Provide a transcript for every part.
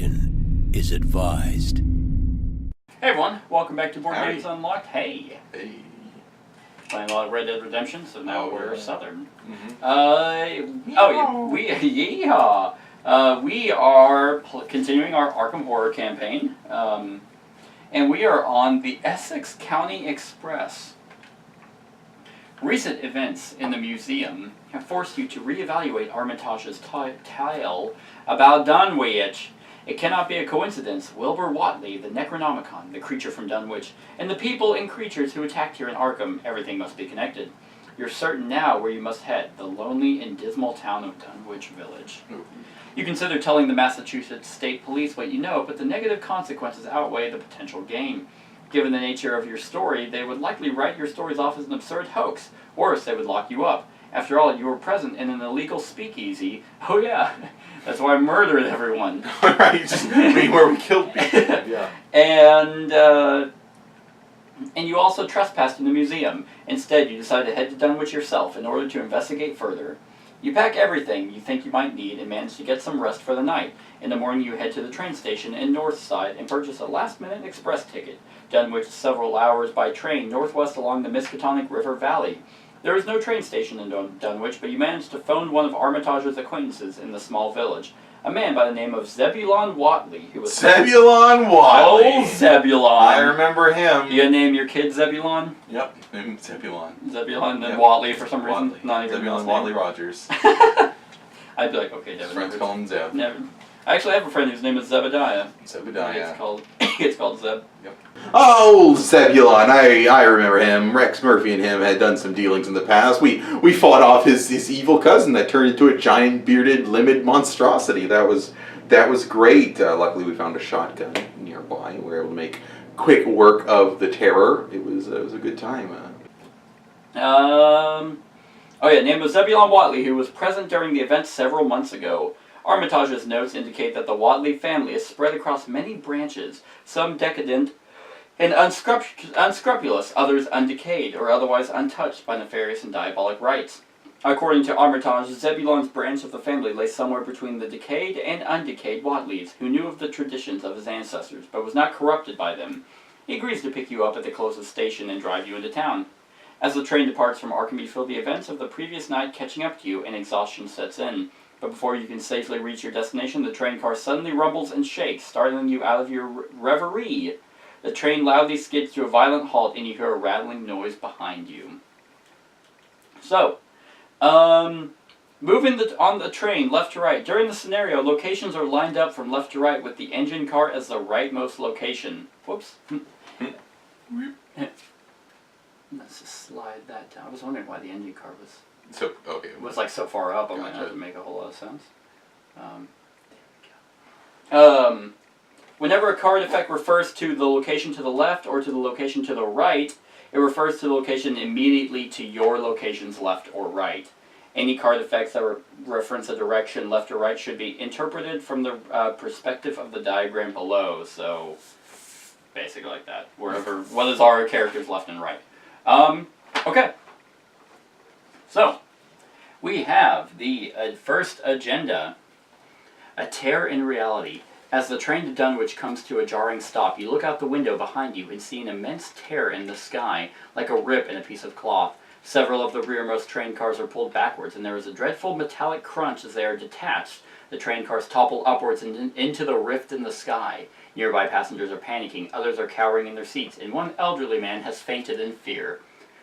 Caution is advised. Hey everyone, welcome back to Board Howdy. Games Unlocked. Hey! Playing a lot of Red Dead Redemption, so now we're Southern. Yeehaw! We are continuing our Arkham Horror campaign, and we are on the Essex County Express. Recent events in the museum have forced you to reevaluate Armitage's tale about Dunwich. It cannot be a coincidence. Wilbur Whatley, the Necronomicon, the creature from Dunwich, and the people and creatures who attacked here in Arkham, everything must be connected. You're certain now where you must head, the lonely and dismal town of Dunwich Village. You consider telling the Massachusetts State Police what you know, but the negative consequences outweigh the potential gain. Given the nature of your story, they would likely write your stories off as an absurd hoax. Worse, they would lock you up. After all, you were present in an illegal speakeasy. Oh yeah, that's why I murdered everyone. Right, just where we killed people. Yeah. And you also trespassed in the museum. Instead, you decide to head to Dunwich yourself in order to investigate further. You pack everything you think you might need and manage to get some rest for the night. In the morning, you head to the train station in Northside and purchase a last-minute express ticket. Dunwich several hours by train northwest along the Miskatonic River Valley. There is no train station in Dunwich, but you manage to phone one of Armitage's acquaintances in the small village. A man by the name of Zebulon Whatley, who was... Zebulon Whatley! Oh, Zebulon! I remember him. You gonna name your kid Zebulon? Yep, named Zebulon. Zebulon and Whatley for some reason. Whatley. Not even Zebulon Whatley Rogers. I'd be like, okay, Devin. His friends call him Zeb. Never. I actually have a friend whose name is Zebediah. Zebediah. It's called Zeb. Yep. Oh, Zebulon! I remember him. Rex Murphy and him had done some dealings in the past. We fought off his evil cousin that turned into a giant bearded limbed monstrosity. That was great. Luckily, we found a shotgun nearby. We were able to make quick work of the terror. It was a good time. Oh yeah, name was Zebulon Whatley, who was present during the event several months ago. Armitage's notes indicate that the Whatley family is spread across many branches, some decadent and unscrupulous, others undecayed or otherwise untouched by nefarious and diabolic rites. According to Armitage, Zebulon's branch of the family lay somewhere between the decayed and undecayed Whatleys, who knew of the traditions of his ancestors, but was not corrupted by them. He agrees to pick you up at the closest station and drive you into town. As the train departs from Arkham, you feel the events of the previous night catching up to you, and exhaustion sets in. But before you can safely reach your destination, the train car suddenly rumbles and shakes, startling you out of your reverie. The train loudly skids to a violent halt, and you hear a rattling noise behind you. So, moving on the train left to right. During the scenario, locations are lined up from left to right with the engine car as the rightmost location. Whoops. Let's just slide that down. I was wondering why the engine car was like so far up. I'm like, that doesn't make a whole lot of sense. There we go. Whenever a card effect refers to the location to the left or to the location to the right, it refers to the location immediately to your location's left or right. Any card effects that reference a direction left or right should be interpreted from the perspective of the diagram below. So, basically like that. What is our character's left and right? Okay. So, we have the first agenda, a tear in reality. As the train to Dunwich comes to a jarring stop, you look out the window behind you and see an immense tear in the sky, like a rip in a piece of cloth. Several of the rearmost train cars are pulled backwards, and there is a dreadful metallic crunch as they are detached. The train cars topple upwards and into the rift in the sky. Nearby passengers are panicking, others are cowering in their seats, and one elderly man has fainted in fear.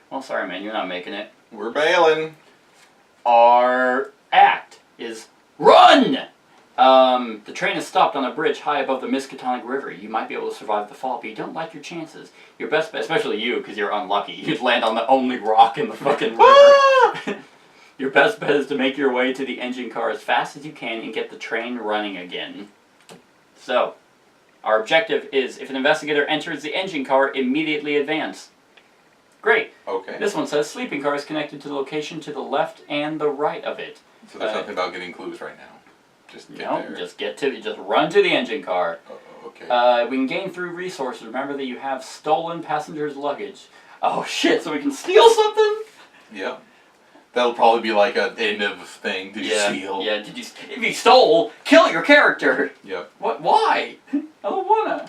Well, sorry man, you're not making it. We're bailing. Our act is run! The train is stopped on a bridge high above the Miskatonic River. You might be able to survive the fall, but you don't like your chances. Your best bet, especially you, because you're unlucky, you'd land on the only rock in the fucking river. Your best bet is to make your way to the engine car as fast as you can and get the train running again. So, our objective is, if an investigator enters the engine car, immediately advance. Great. Okay. This one says sleeping car is connected to the location to the left and the right of it. So there's nothing about getting clues right now. Just get there. Just run to the engine car. Okay. We can gain through resources. Remember that you have stolen passengers' luggage. Oh shit! So we can steal something? Yep. That'll probably be like an end of thing. Did you steal? Yeah, if you stole, kill your character! Yep. What? Why? I don't wanna.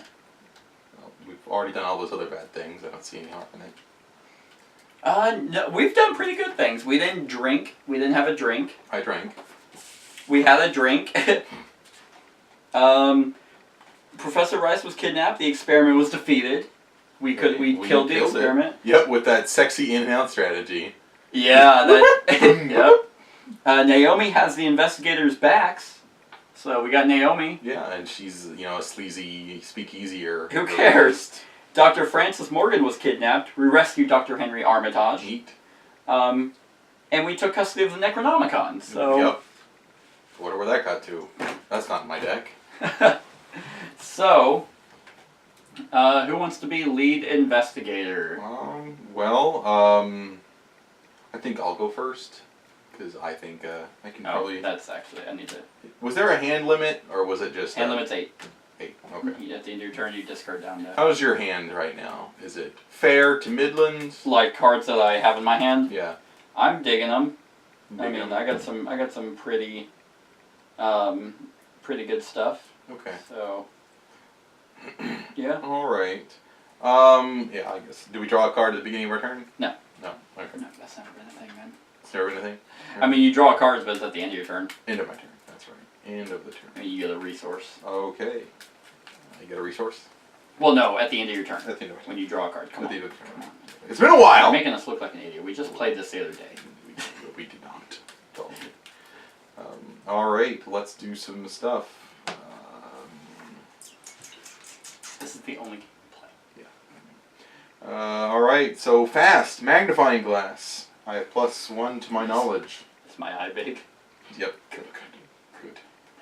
Well, we've already done all those other bad things. I don't see any harm in it. No, we've done pretty good things. We didn't drink. We didn't have a drink. I drank. We had a drink. Professor Rice was kidnapped. The experiment was defeated. We killed the experiment. Yep, with that sexy in-and-out strategy. Yeah, yep. Naomi has the investigators' backs, so we got Naomi. Yeah, and she's, a sleazy speakeasier. Who cares? Dr. Francis Morgan was kidnapped. We rescued Dr. Henry Armitage. Neat. And we took custody of the Necronomicon, so... Yep. Wonder where that got to. That's not in my deck. So, who wants to be lead investigator? I think I'll go first, because I think I can probably... that's actually, I need to... Was there a hand limit, or was it just... Hand limit's 8. 8, okay. At the end of your turn, you discard down to... How's your hand right now? Is it fair to midlands? Like cards that I have in my hand? Yeah. I'm digging them. I got some pretty good stuff. Okay. So, yeah. Alright. Yeah, I guess. Do we draw a card at the beginning of our turn? No. No? Okay. No, that's never been a thing, man. It's never been a thing? I mean, you draw cards, but it's at the end of your turn. End of my turn. That's right. End of the turn. And you get a resource. Okay. You get a resource? Well, no, at the end of your turn. At the end of my turn. When you draw a card. Come on. At the end of the turn. It's been a while! You're making us look like an idiot. We just played this the other day. We did not. Alright, let's do some stuff. This is the only game we play. Yeah. Alright, so fast. Magnifying glass. I have +1 to my knowledge. Is my eye big? Yep. Good.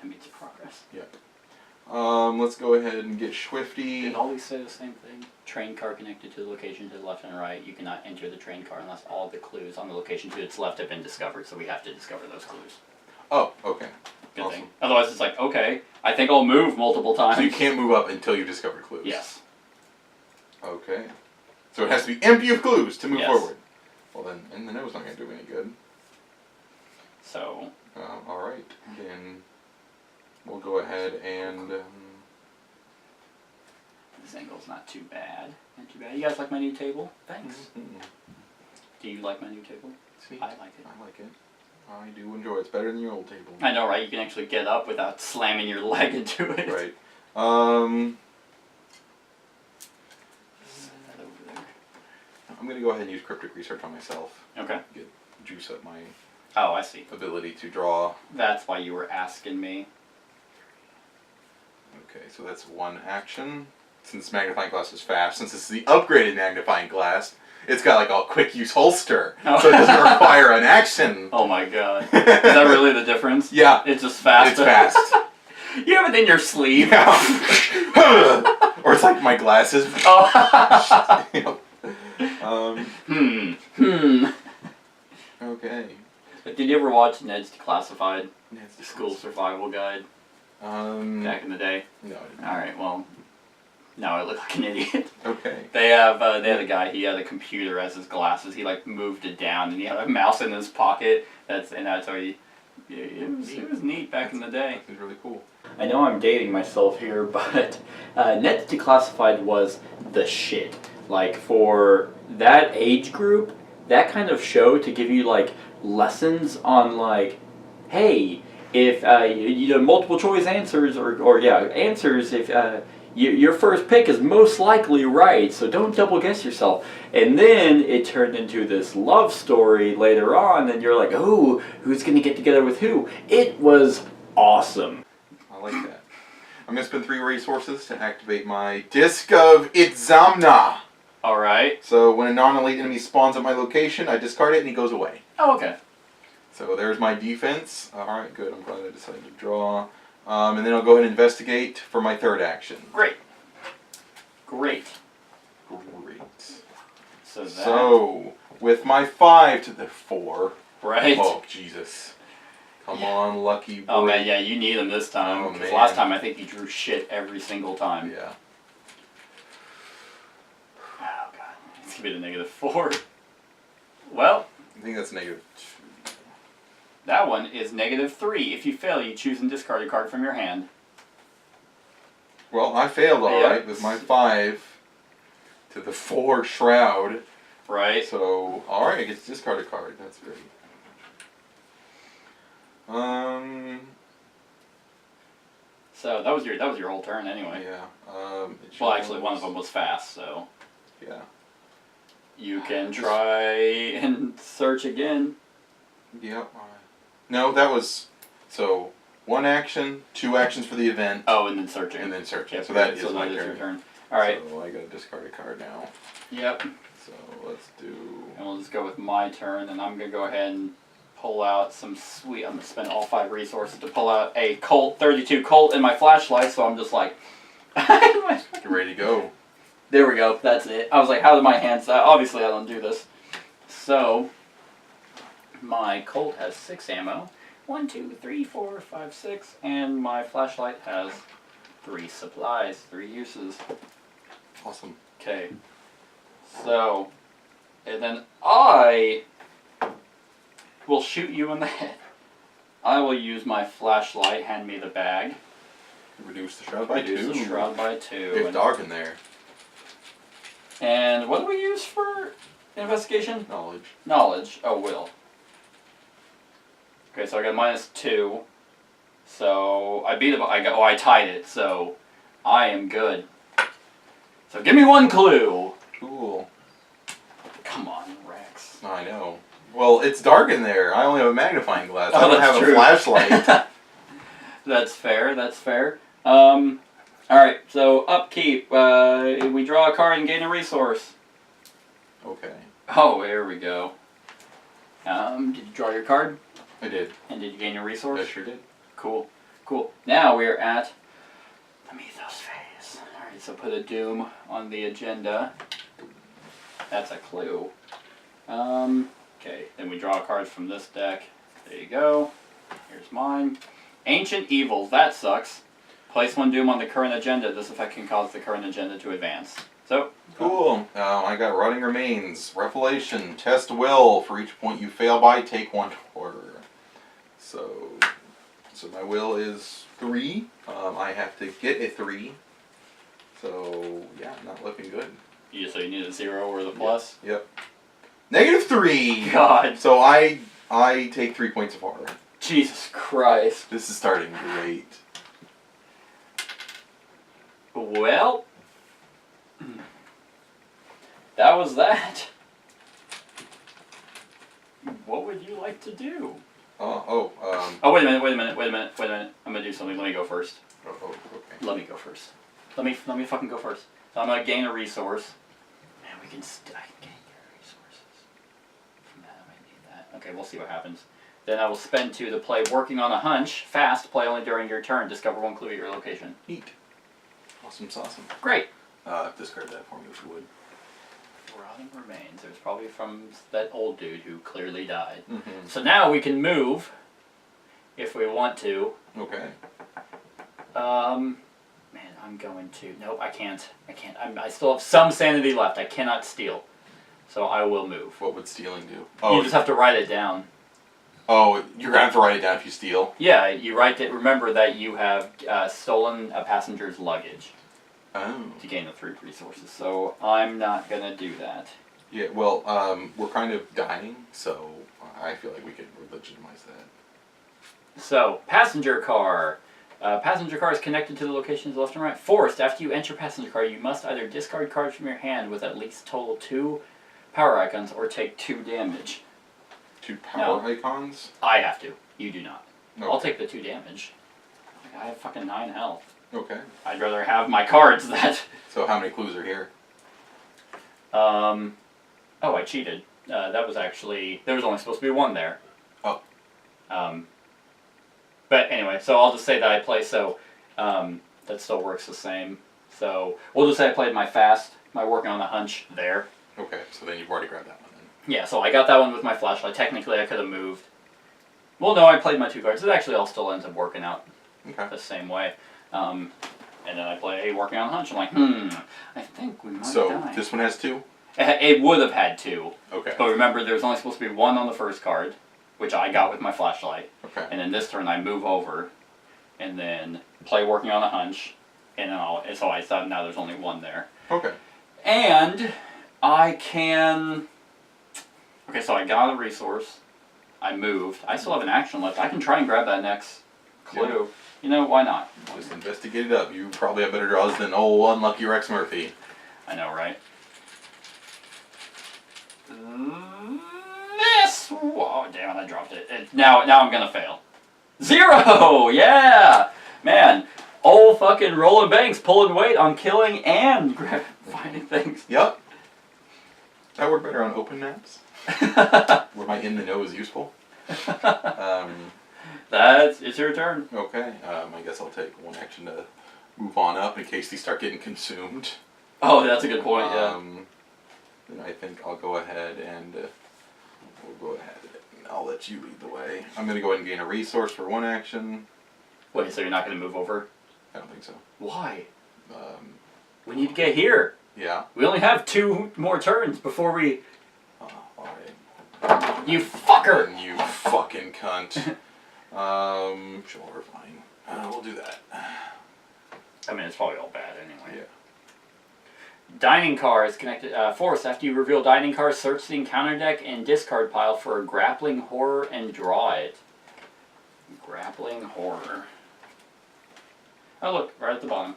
That means progress. Yep. Let's go ahead and get Swifty. Did it always say the same thing? Train car connected to the location to the left and right. You cannot enter the train car unless all the clues on the location to its left have been discovered, so we have to discover those clues. Oh, okay. Good awesome. thing. Otherwise it's like, okay, I think I'll move multiple times. So you can't move up until you discover clues? Yes. Okay. So it has to be empty of clues to move yes. forward. Well then, and the no's not going to do any good. So... alright, then we'll go ahead and... This angle's not too bad. Not too bad. You guys like my new table? Thanks. Mm-hmm. Do you like my new table? Sweet. I like it. I like it. I do enjoy it. It's better than your old table. I know, right? You can actually get up without slamming your leg into it. Right. Set that over there. I'm going to go ahead and use cryptic research on myself. Okay. Juice up my Oh, I see. ability to draw. That's why you were asking me. Okay, so that's one action. Since magnifying glass is fast, since it's the upgraded magnifying glass, it's got like a quick use holster, so it doesn't require an action. Oh my god. Is that really the difference? Yeah. It's just fast? It's fast. You have it in your sleeve. Yeah. Or it's like my glasses. Oh. Okay. Did you ever watch Ned's Declassified? Ned's School Survival Guide? Back in the day? No, I didn't. Alright, well, now I look like an idiot. Okay. They had a guy, he had a computer as his glasses, he like moved it down and he had a mouse in his pocket, that's how he, it was neat back in the day. It was really cool. I know I'm dating myself here, but Ned's Declassified was the shit. Like, for that age group, that kind of show to give you like lessons on like, hey, if multiple choice answers answers if your first pick is most likely right, so don't double guess yourself. And then it turned into this love story later on, and you're like, oh, who's gonna get together with who? It was awesome. I like that. I'm gonna spend 3 resources to activate my Disc of Itzamna. Alright. So when a non-elite enemy spawns at my location, I discard it and he goes away. Oh, okay. So there's my defense. Alright, good. I'm glad I decided to draw. And then I'll go ahead and investigate for my 3rd action. Great. So, with my 5 to the 4. Right. Oh, Jesus. Come on, lucky boy. Oh, man, yeah, you need them this time. Oh, Because man. last time I think you drew shit every single time. Yeah. Oh, God. It's going to be the -4. Well. I think that's -2. That one is -3. If you fail, you choose and discard a card from your hand. Well, I failed alright with my 5 to the 4 Shroud. Right. So, alright, I get to discard a card. That's great. So that was your whole turn anyway. Yeah. Well, actually, one of them was fast, so. Yeah. You can try and search again. Yep. No, that was so 1 action, 2 actions for the event. Oh, and then searching. And then searching. Yep, so that is so my that is turn. your turn. All right. So I gotta discard a card now. Yep. So let's do. And we'll just go with my turn, and I'm gonna go ahead and pull out some sweet. I'm gonna spend all 5 resources to pull out a Colt 32 Colt in my flashlight. So I'm just like, get ready to go. There we go. That's it. I was like, how do my hands? Obviously, I don't do this. So my Colt has 6 ammo. 1, 2, 3, 4, 5, 6, and my flashlight has 3 supplies, 3 uses. Awesome. Okay. So, and then I will shoot you in the head. I will use my flashlight. Hand me the bag. Reduce the shroud by 2. Reduce the shroud by 2. It's dark in there. And what do we use for investigation? Knowledge. Knowledge. Oh, will. Okay, so I got -2. So I beat it. I tied it. So I am good. So give me 1 clue. Cool. Come on, Rex. I know. Well, it's dark in there. I only have a magnifying glass. I don't have true. a flashlight. That's fair. That's fair. All right. So upkeep. We draw a card and gain a resource. Okay. Oh, here we go. Did you draw your card? I did. And did you gain your resource? I sure did. Cool. Cool. Now we're at the Mythos phase. Alright, so put a Doom on the agenda. That's a clue. Okay, then we draw cards from this deck. There you go. Here's mine. Ancient Evils. That sucks. Place 1 Doom on the current agenda. This effect can cause the current agenda to advance. So. Cool. I got Rotting Remains. Revelation. Test Will. For each point you fail by, take 1 order. So my will is 3. I have to get a 3. So yeah, not looking good. So you need a 0 or the plus? Yep. -3. God. So I take 3 points of horror. Jesus Christ. This is starting great. Well, that was that. What would you like to do? Oh, wait a minute. I'm gonna do something. Let me go first. Okay. Let me go first. Let me fucking go first. So I'm gonna gain a resource. Man, I can gain resources. From that, I might need that. Okay, we'll see what happens. Then I will spend 2 to play Working on a Hunch. Fast, play only during your turn. Discover 1 clue at your location. Neat. Awesome. Great. Discard that for me if you would. Rotting Remains. There's probably from that old dude who clearly died. Mm-hmm. So now we can move, if we want to. Okay. Man, I'm going to. Nope, I can't. I still have some sanity left. I cannot steal. So I will move. What would stealing do? You just have to write it down. Oh, you're gonna have to write it down if you steal. Yeah, you write it. Remember that you have stolen a passenger's luggage. Oh. To gain the 3 resources. So I'm not gonna do that. Yeah. Well, we're kind of dying, so I feel like we could legitimize that. So passenger car. Passenger car is connected to the locations left and right. Forced. After you enter passenger car, you must either discard cards from your hand with at least total 2 power icons or take 2 damage. 2 power icons? I have to. You do not. Okay. I'll take the 2 damage. I have fucking 9 health. Okay. I'd rather have my cards that. So how many clues are here? Oh, I cheated. That was actually, there was only supposed to be 1 there. Oh. But anyway, so I'll just say that I play, so that still works the same. So we'll just say I played my fast, my Working on a Hunch there. Okay, so then you've already grabbed that one then. Yeah, so I got that one with my flashlight. Technically I could have moved. Well, no, I played my 2 cards. It actually all still ends up working out the same way. And then I play Working on a Hunch. I'm like, I think we might die. So this one has 2? It would have had 2. Okay. But remember, there was only supposed to be 1 on the first card. which I got with my flashlight. Okay. And then this turn I move over, and then play working on a hunch, and then so I thought now there's only one there. Okay. And I can... Okay, so I got a resource. I moved. I still have an action left. I can try and grab that next clue. Yeah. You know, why not? Just investigate it up. You probably have better draws than unlucky Rex Murphy. I know, right? This! Whoa, damn it, I dropped it. Now I'm gonna fail. 0! Yeah! Man, old fucking rolling banks pulling weight on killing and finding things. Yep. That worked better on open maps. Where my in the know is useful. It's your turn. Okay. I guess I'll take one action to move on up in case these start getting consumed. Oh, that's a good point. Then I think I'll go ahead and we'll go ahead. And I'll let you lead the way. I'm going to go ahead and gain a resource for one action. Wait, so you're not going to move over? I don't think so. Why? We need to get here. Yeah. We only have 2 more turns before we... Alright. You fucker! You fucking cunt. Sure, fine. We'll do that. I mean, it's probably all bad anyway. Yeah. Dining car is connected. Force, after you reveal dining car, search the encounter deck and discard pile for a grappling horror and draw it. Grappling horror. Oh look, right at the bottom.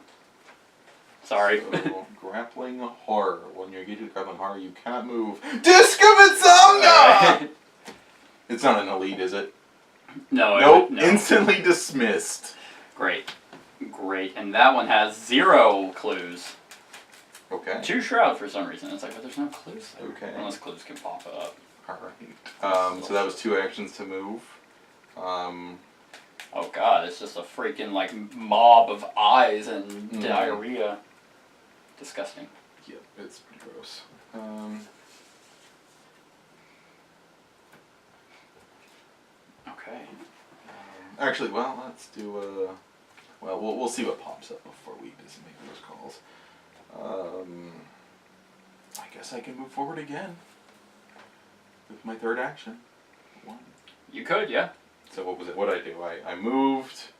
Sorry. So, grappling horror. When you get to the grappling horror, you cannot move. Disc of Insomnia! It's not an elite, is it? No. Nope. No. Instantly dismissed. Great. And that one has 0 clues. Okay. 2 shrouds for some reason. It's like, but there's no clues there. Okay. Unless clues can pop up. Alright. So that was 2 actions to move. Oh god, it's just a freaking like mob of eyes and diarrhea. Disgusting. Yep, it's pretty gross. Okay. Actually, well, let's do we'll see what pops up before we just make those calls. I guess I can move forward again with my 3rd action. 1. You could, yeah. So what was it? What did I do? I moved.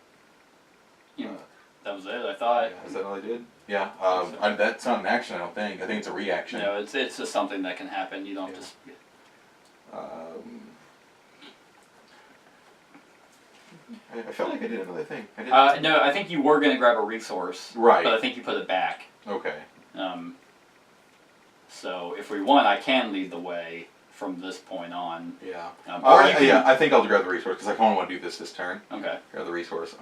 That was it, I thought. Yeah, is that all I did? Yeah. That's not an action, I don't think. I think it's a reaction. No, it's just something that can happen. You don't just... I felt like I did another thing. No, I think you were going to grab a resource. Right. But I think you put it back. Okay. So if we want, I can lead the way from this point on. Yeah. Yeah, I think I'll grab the resource because I kind of want to do this turn. Okay. Grab the resource.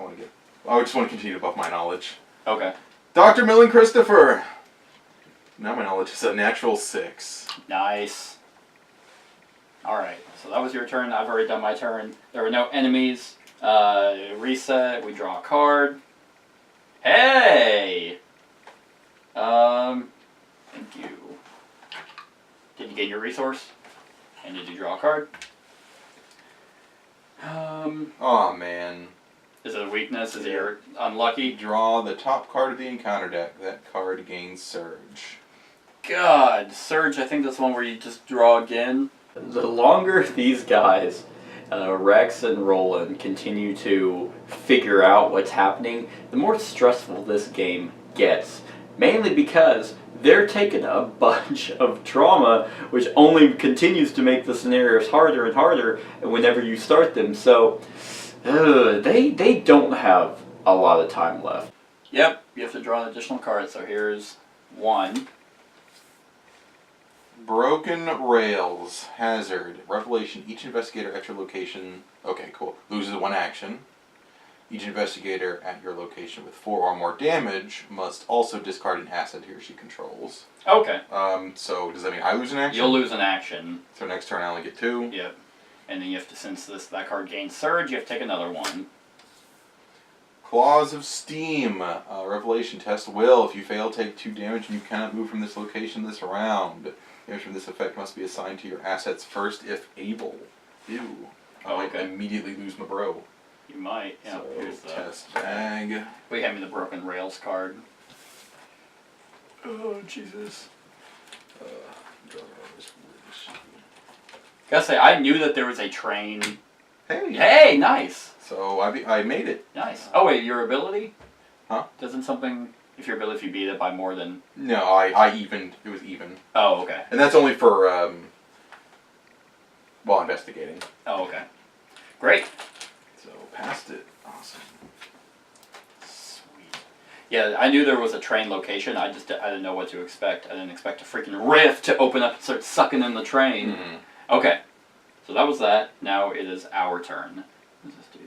I just want to continue to buff my knowledge. Okay. Dr. Millen Christopher. Now my knowledge is a natural 6. Nice. Alright, so that was your turn. I've already done my turn. There were no enemies. Reset. We draw a card. Hey! Thank you. Did you gain your resource? And did you draw a card? Oh man. Is it a weakness? Is it your unlucky? Draw the top card of the encounter deck. That card gains Surge. God, Surge, I think that's the one where you just draw again. The longer these guys, Rex and Roland, continue to figure out what's happening, the more stressful this game gets. Mainly because they're taking a bunch of trauma, which only continues to make the scenarios harder and harder whenever you start them. So, they don't have a lot of time left. Yep, you have to draw an additional card, so here's 1. Broken Rails. Hazard. Revelation. Each investigator at your location... Okay, cool. Loses 1 action. Each investigator at your location with 4 or more damage must also discard an asset he or she controls. Okay. So does that mean I lose an action? You'll lose an action. So next turn I only get 2? Yep. And then you have to, since that card gains Surge, you have to take another 1. Claws of Steam. Revelation test will. If you fail, take 2 damage and you cannot move from this location this round. Damage from this effect must be assigned to your assets first if able. Ew. I might immediately lose my bro. You might. Yeah, so, here's the test bag. We have me the Broken Rails card. Oh, Jesus. Gotta say, I knew that there was a train Hey. Hey, nice. So I made it. Nice. Oh wait, your ability? Huh? Doesn't something if you beat it by more than? No, I evened. It was even. Oh, okay. And that's only for while investigating. Oh, okay. Great. So passed it. Awesome. Sweet. Yeah, I knew there was a train location. I didn't know what to expect. I didn't expect a freaking rift to open up and start sucking in the train. Mm-hmm. Okay. So that was that. Now it is our turn. What does this do?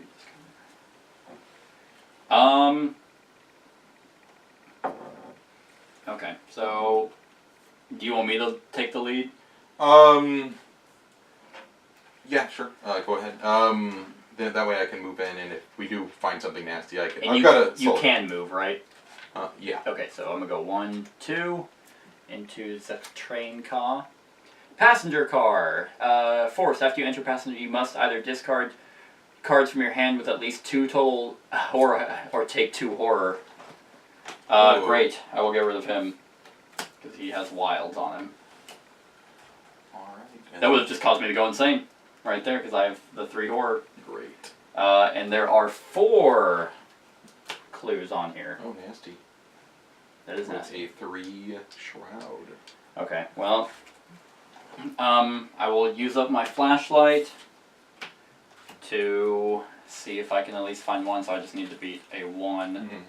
Okay, so do you want me to take the lead? Yeah, sure. Go ahead. Then that way I can move in, and if we do find something nasty, I can. And you can move, right? Yeah. Okay, so I'm gonna go 1, 2 into the train car. Passenger car. Forced. After you enter passenger, you must either discard cards from your hand with at least 2 total horror, or take 2 horror. Great. I will get rid of him because he has wilds on him. All right. That would have just caused me to go insane, right there, because I have the 3 horror. Great. And there are 4 clues on here. Oh, nasty. That is nasty. A 3 shroud. Okay. Well, I will use up my flashlight to see if I can at least find one. So I just need to beat a 1. Mm-hmm.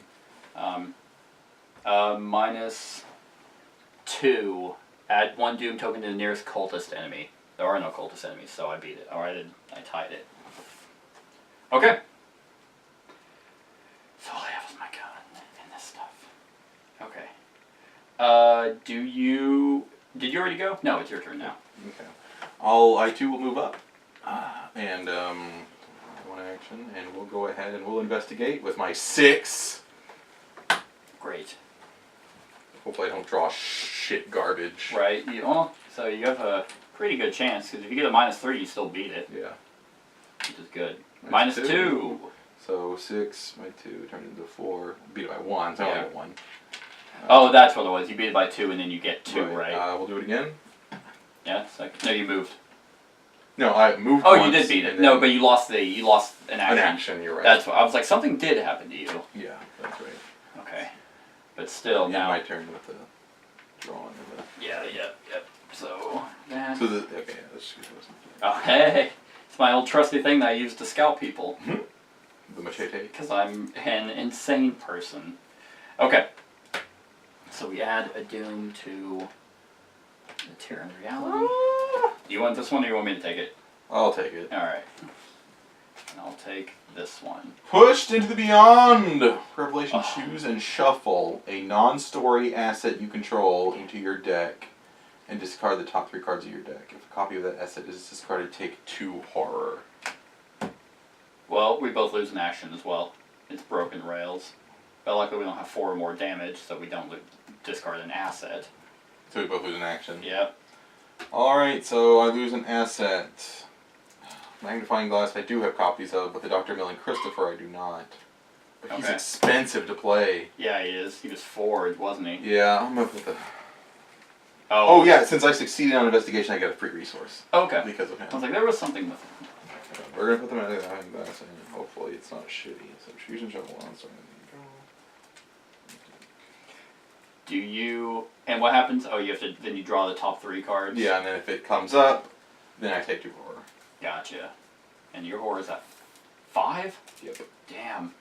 -2. Add 1 doom token to the nearest cultist enemy. There are no cultist enemies, so I beat it. Or I tied it. Okay. So all I have is my gun and this stuff. Okay. Did you already go? No, it's your turn now. Okay. I too will move up. And 1 action, and we'll go ahead and we'll investigate with my 6. Great. Hopefully I don't draw shit garbage. Right. So you have a pretty good chance, because if you get a -3, you still beat it. Yeah. Which is good. That's -2. So 6, my 2 turned into 4. Beat it by 1, so I only get 1. Oh, that's what it was. You beat it by 2, and then you get 2, right? We'll do it again. Yeah. No, you moved. No, I moved. Oh, you did beat it. No, but you lost an action. An action, you're right. That's what I was like. Something did happen to you. Yeah, that's right. Okay, but still now. My turn with the drawing of the. Yeah. Yep. So that. So okay, let's. Oh hey, it's my old trusty thing that I use to scout people. The machete. Because I'm an insane person. Okay. So we add a doom to the Terran reality. Do you want this one or you want me to take it? I'll take it. Alright. And I'll take this one. Pushed into the beyond! Revelation, choose and shuffle a non-story asset you control into your deck and discard the top 3 cards of your deck. If a copy of that asset is discarded, take 2 horror. Well, we both lose an action as well. It's broken rails. But luckily we don't have 4 or more damage, so we don't discard an asset. So we both lose an action? Yep. Alright, so I lose an asset. Magnifying glass I do have copies of, but the Dr. Mill and Christopher I do not. But he's expensive to play. Yeah, he is. He was forward, wasn't he? Yeah, I'm up with the... Oh, yeah, since I succeeded on investigation, I got a free resource. Okay. Because of him. I was like, there was something with him. We're going to put them in magnifying glass, and hopefully it's not shitty. So choose and shuffle on, so Do you... And what happens? Oh, you have to... Then you draw the top 3 cards? Yeah, and then if it comes up, then I take 2 horror. Gotcha. And your horror is at 5? Yep. Damn.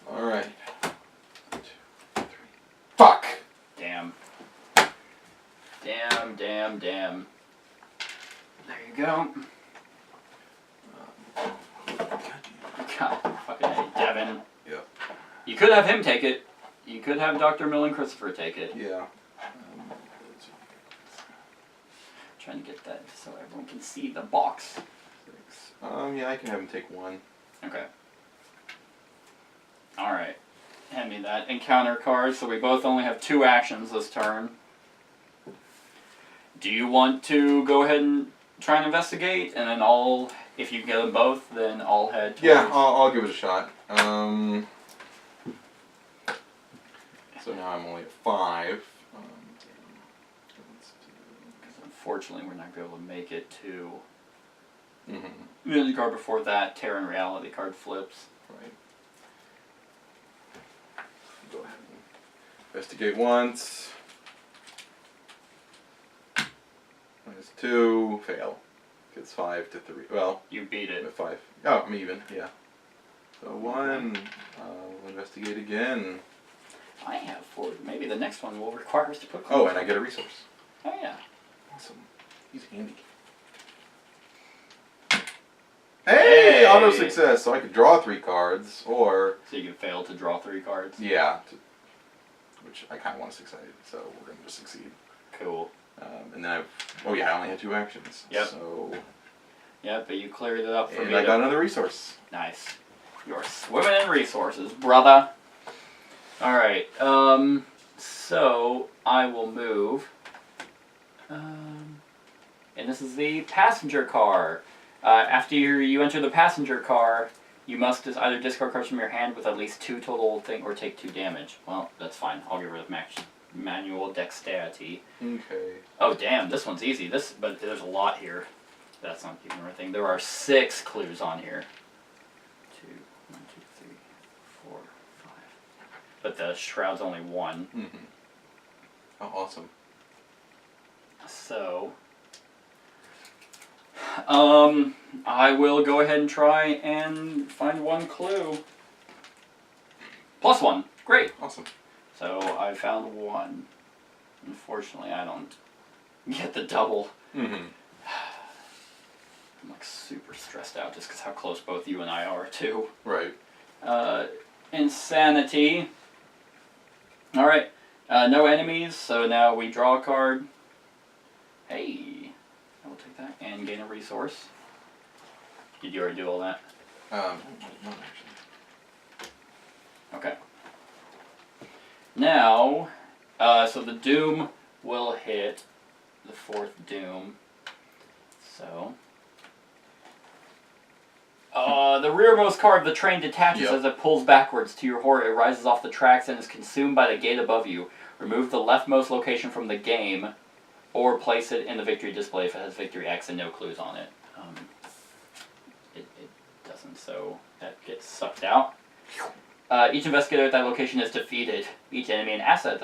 Alright. 1, 2, 3. Fuck! Damn. Damn. There you go. God, fucking A. Devin. Yep. You could have him take it. You could have Dr. Mill and Christopher take it. Yeah. Trying to get that so everyone can see the box. 6. Yeah, I can have him take 1. Okay. Alright. Hand me that encounter card, so we both only have 2 actions this turn. Do you want to go ahead and try and investigate, and then if you get them both, then I'll head towards... Yeah, I'll give it a shot. So now I'm only at 5. Because unfortunately we're not going to be able to make it to The end card before that, Terror and Reality card flips. Right. Go ahead and investigate once. -2, fail. Gets 5 to 3. Well, you beat it. 5. Oh, I'm even. Yeah. So 1. We'll investigate again. I have 4. Maybe the next one will require us to put. Oh, and I get a resource. Oh yeah. Awesome. He's handy. Hey, auto success. So I could draw 3 cards, or so you can fail to draw 3 cards. Yeah. Which I kind of want to succeed, so we're going to just succeed. Cool. And then I only had 2 actions. Yep. So. Yep, but you cleared it up for me. And I got another resource. Nice. You're swimming in resources, brother. Alright, so I will move. And this is the passenger car. After you enter the passenger car, you must either discard cards from your hand with at least 2 total or take 2 damage. Well, that's fine. I'll get rid of manual dexterity. Okay. Oh damn, this one's easy. But there's a lot here. That's not keeping everything. There are 6 clues on here. 1, 2, 3, 4, 5. But the shroud's only 1. Oh, awesome. So, I will go ahead and try and find 1 clue. +1. Great. Awesome. So I found 1. Unfortunately, I don't get the double. I'm like super stressed out just because how close both you and I are too. Right. Insanity. Alright. No enemies, so now we draw a card. Hey. I will take that and gain a resource. Did you already do all that? No, actually. Okay. Now, so the Doom will hit the 4th Doom. So, the rearmost car of the train detaches as it pulls backwards. To your horror, it rises off the tracks and is consumed by the gate above you. Remove the leftmost location from the game, or place it in the victory display if it has victory X and no clues on it. It doesn't, so that gets sucked out. Each investigator at that location is defeated. Each enemy and asset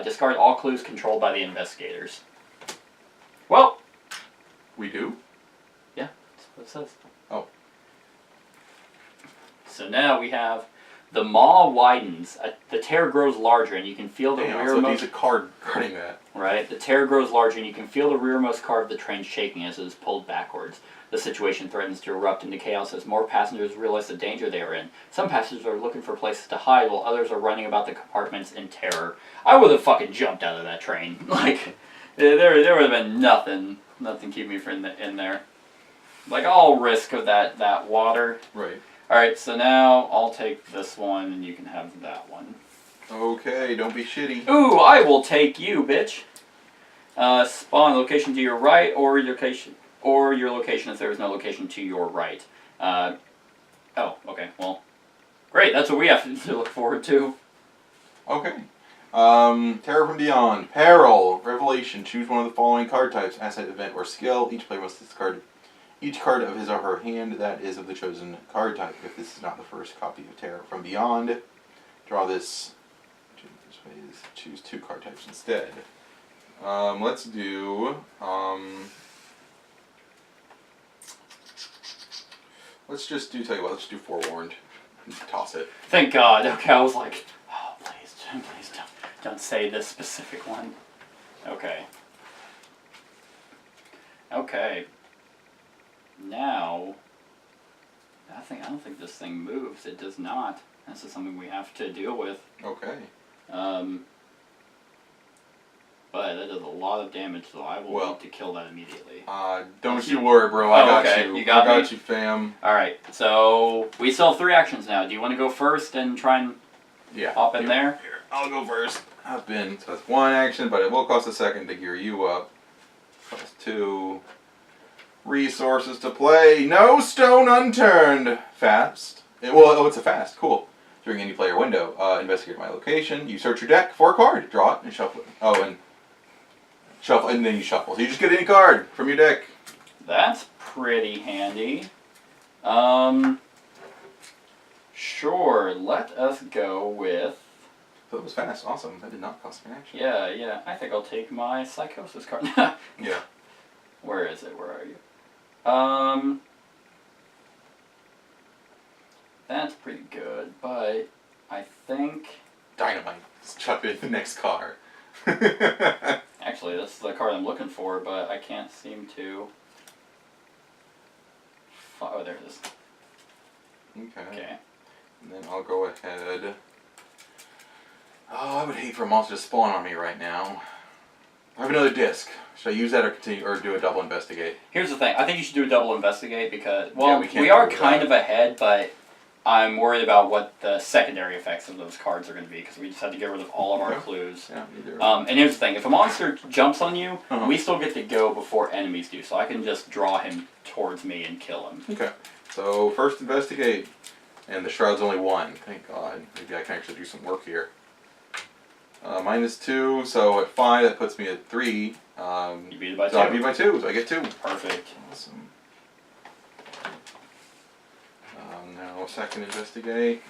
discard all clues controlled by the investigators. Well, we do? Yeah, that's what it says. Oh. So now we have the maw widens. The tear grows larger, and you can feel the rearmost. So there's a card guarding that. Right. The tear grows larger, and you can feel the rearmost car of the train shaking as it is pulled backwards. The situation threatens to erupt into chaos as more passengers realize the danger they are in. Some passengers are looking for places to hide, while others are running about the compartments in terror. I would have fucking jumped out of that train. Like, there would have been nothing keeping me from in there. Like, all risk of that water. Right. Alright, so now I'll take this one, and you can have that one. Okay, don't be shitty. Ooh, I will take you, bitch. Spawn location to your right, or your location if there is no location to your right. Oh, okay, well, great, that's what we have to look forward to. Okay. Terror from Beyond. Peril. Revelation. Choose one of the following card types, asset, event, or skill. Each player must discard each card of his or her hand that is of the chosen card type. If this is not the first copy of Terror from Beyond, draw this. Choose 2 card types instead. Let's do. Let's just do. Tell you what. Let's do Forewarned. Toss it. Thank God. Okay, I was like, oh, please don't say this specific one. Okay. Okay. Now, I don't think this thing moves. It does not. This is something we have to deal with. Okay. But that does a lot of damage, so I will need to kill that immediately. Don't you worry, bro. I got you. You got I got you, fam. Alright, so we still have 3 actions now. Do you want to go first and try and hop in there? Here, I'll go first. Hop in. So that's 1 action, but it will cost a second to gear you up. Plus 2 resources to play. No stone unturned. Fast. It's a fast. Cool. During any player window, investigate my location. You search your deck for a card, draw it, and shuffle it. And then you shuffle. So you just get any card from your deck. That's pretty handy. Sure, let us go with... That was fast. Awesome. That did not cost me action. Yeah. I think I'll take my Psychosis card. Yeah. Where is it? Where are you? That's pretty good, but I think... Dynamite. Let's chuck it in the next car. Actually, that's the card I'm looking for, but I can't seem to... Oh, there it is. Okay. And then I'll go ahead... Oh, I would hate for a monster to spawn on me right now. I have another disc. Should I use that or continue or do a double investigate? Here's the thing. I think you should do a double investigate because, well, yeah, we are kind of ahead, but I'm worried about what the secondary effects of those cards are going to be because we just have to get rid of all of our clues. Yeah, and here's the thing. If a monster jumps on you, we still get to go before enemies do, so I can just draw him towards me and kill him. Okay. So, first investigate. And the shroud's only 1. Thank God. Maybe I can actually do some work here. -2, so at 5 that puts me at 3. You beat it by 2. So I beat by 2, so I get 2. Perfect. Awesome. Now second investigate.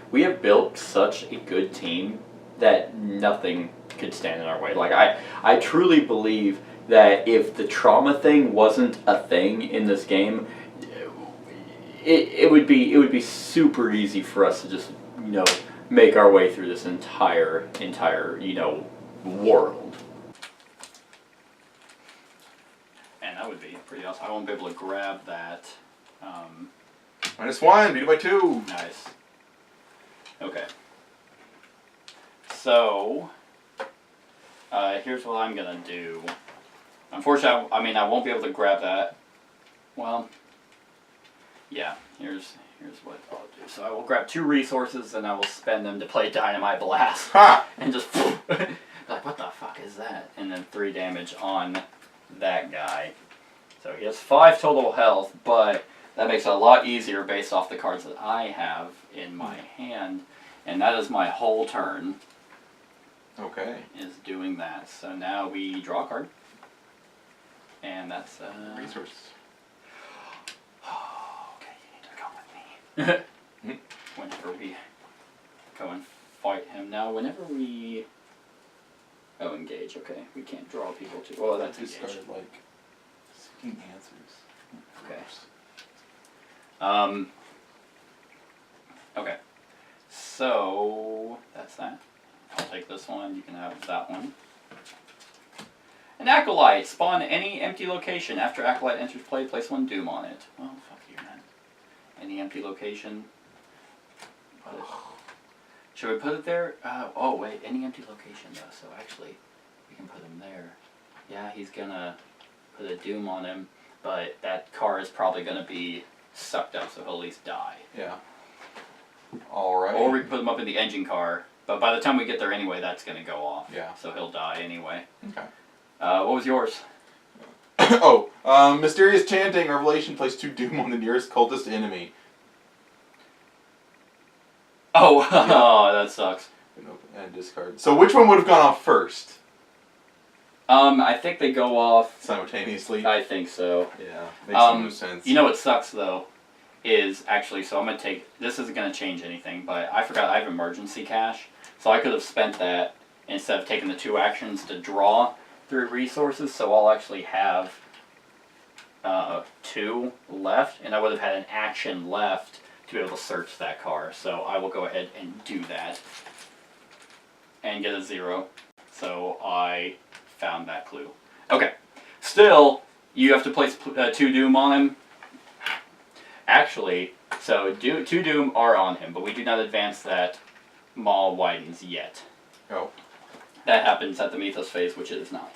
We have built such a good team that nothing could stand in our way. Like I truly believe that if the trauma thing wasn't a thing in this game, it would be super easy for us to just make our way through this entire world. And that would be pretty awesome. I won't be able to grab that. -1, beat it by 2. Nice. Okay. So, here's what I'm gonna do. Unfortunately, I won't be able to grab that. Well, yeah. Here's what I'll do. So I will grab 2 resources and I will spend them to play Dynamite Blast. Ha! And just like, what the fuck is that? And then 3 damage on that guy. So he has 5 total health, but that makes it a lot easier based off the cards that I have in my hand. And that is my whole turn. Okay. Is doing that. So now we draw a card. And that's resource. Okay, you need to come with me. Whenever we go and fight him. Now whenever we engage, okay. We can't draw people too. Oh, that's engage. Started like seeking answers. Okay. Okay. So that's that. I'll take this one. You can have that one. An Acolyte. Spawn any empty location. After Acolyte enters play, place 1 Doom on it. Well, fuck you, man. Any empty location. Should we put it there? Oh, wait. Any empty location, though. So actually, we can put him there. Yeah, he's gonna put a Doom on him, but that car is probably gonna be sucked up, so he'll at least die. Yeah. Alright. Or we can put him up in the engine car, but by the time we get there anyway, that's gonna go off. Yeah. So he'll die anyway. Okay. What was yours? Mysterious chanting. Revelation. Place 2 Doom on the nearest cultist enemy. Oh, oh, that sucks. And discard. So which one would have gone off first? I think they go off simultaneously. I think so. Yeah, makes no sense. You know what sucks though, is actually, so I'm gonna take. This isn't gonna change anything, but I forgot I have emergency cash, so I could have spent that instead of taking the 2 actions to draw 3 resources. So I'll actually have 2 left, and I would have had an action left to be able to search that car. So I will go ahead and do that and get a 0. So I found that clue. Okay. Still, you have to place 2 Doom on him. Actually, so 2 Doom are on him, but we do not advance that Maul widens yet. Oh. That happens at the Mythos phase, which it is not.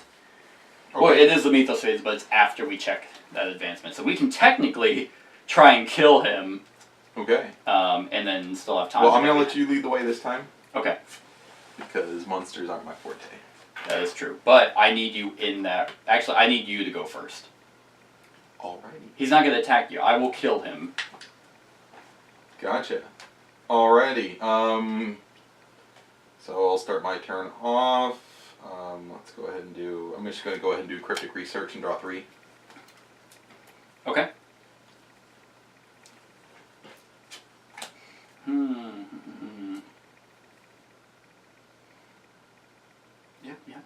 Okay. Well, it is the Mythos phase, but it's after we check that advancement. So we can technically try and kill him. Okay. And then still have time. Well, I'm going to let you lead the way this time. Okay. Because monsters aren't my forte. That is true. But I need you in that. Actually, I need you to go first. Alrighty. He's not going to attack you. I will kill him. Gotcha. Alrighty. So I'll start my turn off. Let's go ahead and do... I'm just going to go ahead and do Cryptic Research and draw 3. Okay. Yep.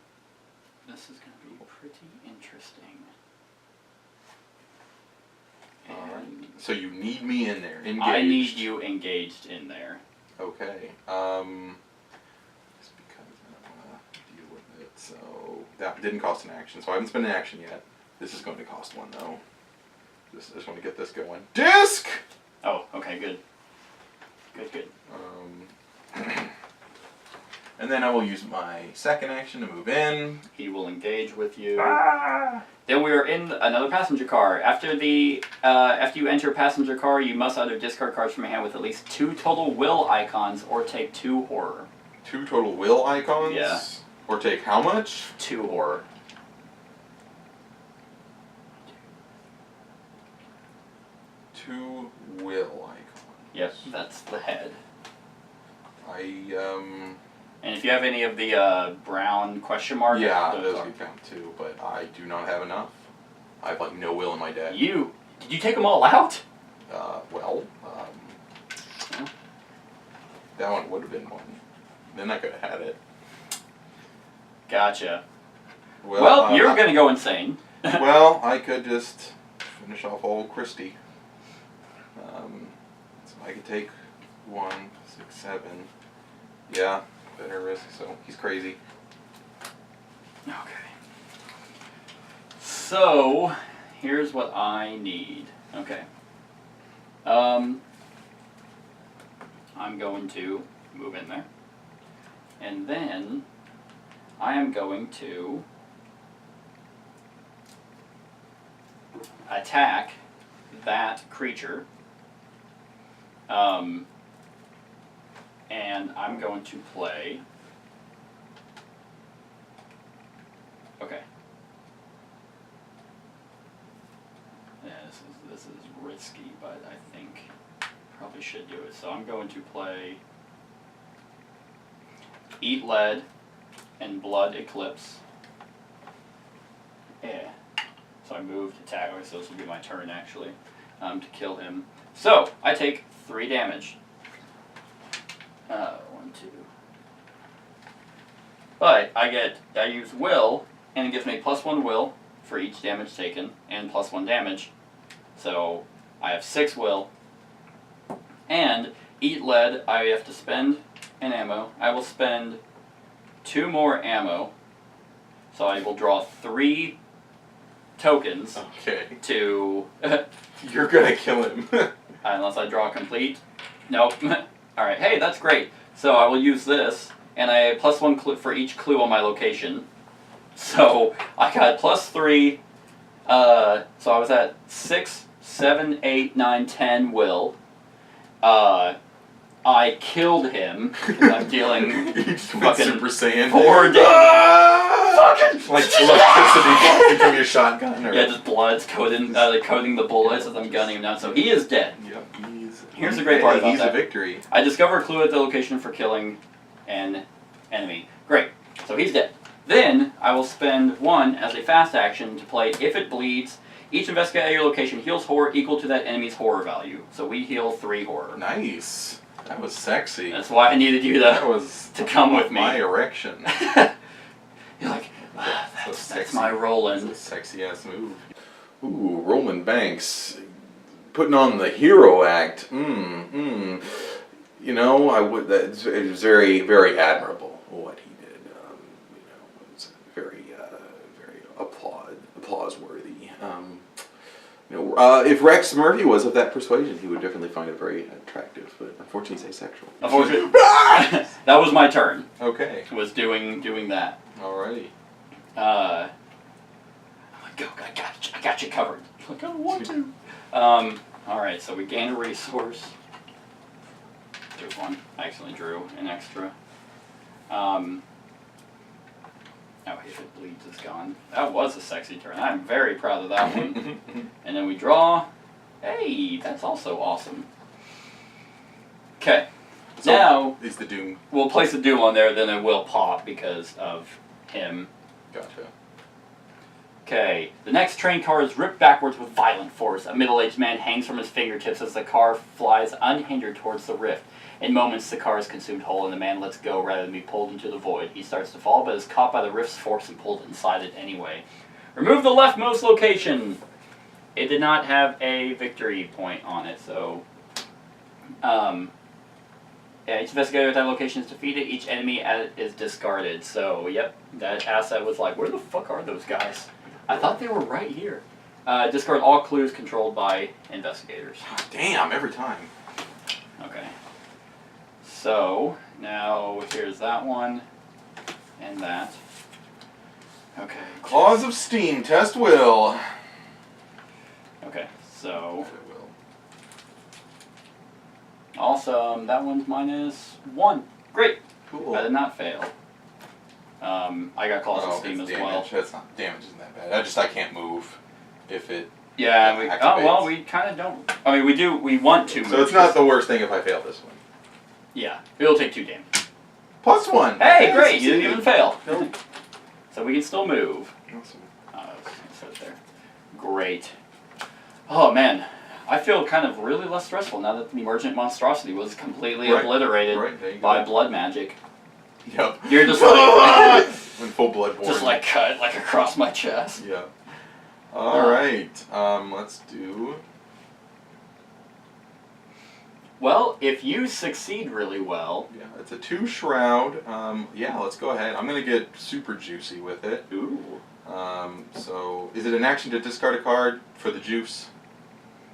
This is going to be pretty interesting. Alright. So you need me in there. Engaged. I need you engaged in there. Okay. Just because I want to deal with it. So that didn't cost an action. So I haven't spent an action yet. This is going to cost one though. I just want to get this going. Disc! Oh, okay, good. Good. And then I will use my second action to move in. He will engage with you. Then we are in another passenger car. After you enter a passenger car, you must either discard cards from your hand with at least 2 total will icons or take 2 horror. 2 total will icons? Yeah. Or take how much? 2 horror. 2 will icons. Yep, that's the head. And if you have any of the brown question mark... Yeah, those would count too, but I do not have enough. I have, like, no will in my deck. Did you take them all out? That one would have been one. Then I could have had it. Gotcha. Well, you're going to go insane. Well, I could just finish off old Christie. So I could take 1, 6, 7. Yeah, better risk, so he's crazy. Okay. So, here's what I need. Okay. I'm going to move in there. And then I am going to attack that creature. And I'm going to play... Okay. Yeah, this is risky, but I think probably should do it. So I'm going to play Eat Lead and Blood Eclipse. Yeah. So I moved attack. Okay, so this will be my turn actually to kill him. So I take 3 damage. 1, 2. But I use will, and it gives me +1 will for each damage taken, and +1 damage. So I have 6 will. And Eat Lead, I have to spend an ammo. I will spend 2 more ammo. So I will draw 3 tokens. Okay. To... You're gonna kill him. Unless I draw complete. Nope. Alright, hey, that's great. So I will use this, and I have +1 clue for each clue on my location. So I got +3, so I was at 6, 7, 8, 9, 10 will. I killed him, because I'm dealing fucking Super Saiyan. 4 damage. Fucking like electricity becoming a shotgun. Or... Yeah, just blood's coating the bullets as I'm gunning him down. So he is dead. Yep, Here's the great part about he's that. A victory. I discover a clue at the location for killing an enemy. Great. So he's dead. Then I will spend 1 as a fast action to play If It Bleeds. Each investigator at your location heals horror equal to that enemy's horror value. So we heal 3 horror. Nice. That was sexy. That's why I needed you to come with me. My erection. You're like, that's my Roland. That's a sexy ass move. Ooh, Roland Banks. Putting on the hero act. You know, it was very, very admirable what he did. You know, it was very, very applause worthy. If Rex Murphy was of that persuasion, he would definitely find it very attractive. But unfortunately, he's asexual. Unfortunately, that was my turn. Okay. Was doing that. Alrighty. I'm like, go, I got you covered. Like, I don't want to. Alright, so we gain a resource. There's 1. I accidentally drew an extra. Oh, If It Bleeds is gone. That was a sexy turn. I'm very proud of that one. And then we draw. Hey, that's also awesome. Okay. So now is the Doom. We'll place a Doom on there, then it will pop because of him. Gotcha. Okay, the next train car is ripped backwards with violent force. A middle-aged man hangs from his fingertips as the car flies unhindered towards the rift. In moments, the car is consumed whole, and the man lets go rather than be pulled into the void. He starts to fall, but is caught by the rift's force and pulled inside it anyway. Remove the leftmost location. It did not have a victory point on it, so... yeah, each investigator at that location is defeated. Each enemy at it is discarded. So, yep, that asset was like, where the fuck are those guys? I thought they were right here. Discard all clues controlled by investigators. Damn, every time. Okay. So, now here's that one. And that. Okay. Claws of Steam, test will. Okay, so... Awesome. That one's -1. Great. Cool. I did not fail. I got Claws of Steam as well. That's not, damage isn't that bad. I can't move if it Yeah, we kind of don't. I mean, we want to move. So it's not the worst thing if I fail this one. Yeah, it'll take 2 damage. +1. Hey, great, you didn't even fail. Nope. So we can still move. Awesome. Set it there. Great. Oh, man. I feel kind of really less stressful now that the emergent monstrosity was completely obliterated by blood magic. Yep. You're just like... When full blood just like cut like across my chest. Yeah. Alright. Let's do... Well, if you succeed really well... Yeah, it's a 2 shroud. Yeah, let's go ahead. I'm going to get super juicy with it. Ooh. So, is it an action to discard a card for the juice?